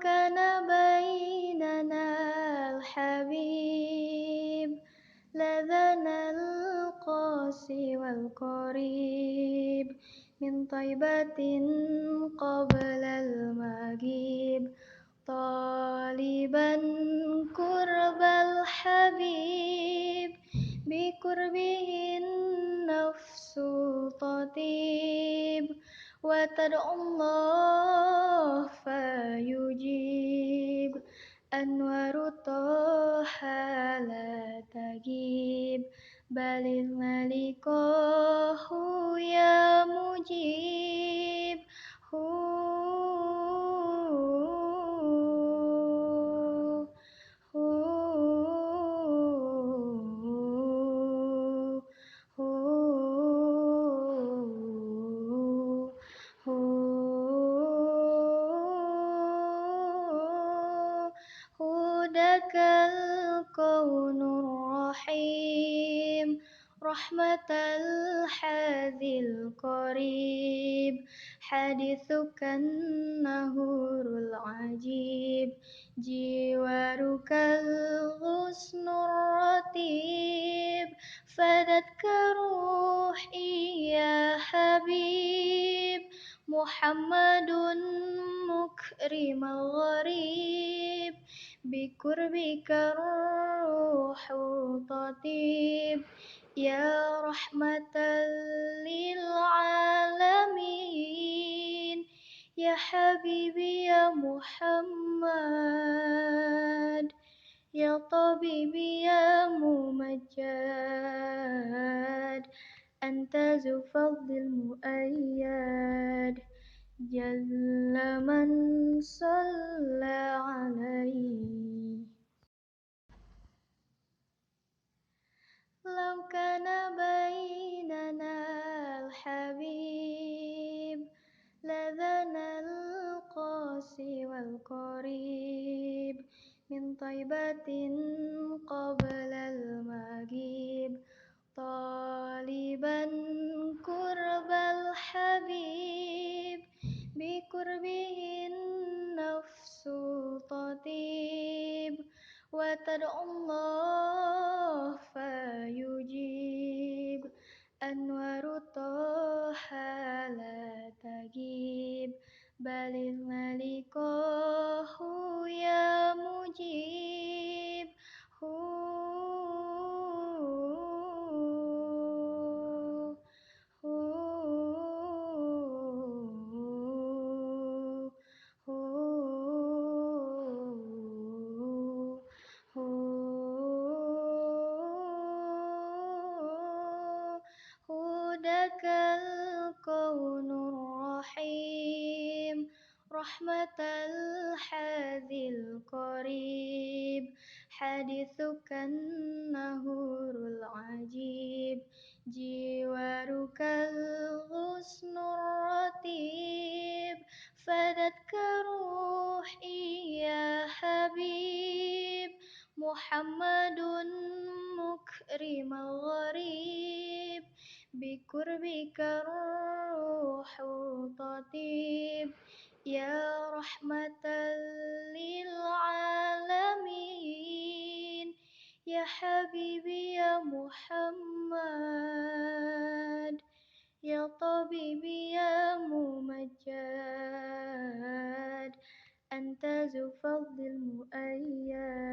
كان بيننا الحبيب لذنا القاسي والقريب من طيبة قبل المغيب طالبا قرب الحبيب بقربه النفس تطيب وتدعو الله فيجيب أنوار طه لا تجيب بل ملكه يا مجيب هداك الكون الرحيم رحمة الحادي القريب حديثك النهور العجيب جوارك الغصن الرتيب فدتك روحي يا حبيب محمد مكرم الغريب بقربك الروح تطيب يا رحمة للعالمين يا حبيبي يا محمد يا طبيبي يا ممجد أنت ذو فضل المؤيد جل من صلى عليه لو كان بيننا الحبيب لذنا القاسي والقريب من طيبة قبل المغيب طالبا قرب الحبيب بقربه النفس تطيب وتدعو الله فيجيب أنوار طه لا تجيب بل ملكه يا مجيب هداك الكون الرحيم رحمة الحادي القريب حديثك النهور العجيب جوارك الغصن الرتيب فدتك روحي يا حبيب محمد مكرم الغريب بقربك الروح تطيب يا رحمة للعالمين يا حبيبي يا محمد يا طبيبي يا ممجد أنت ذو فضل المؤيد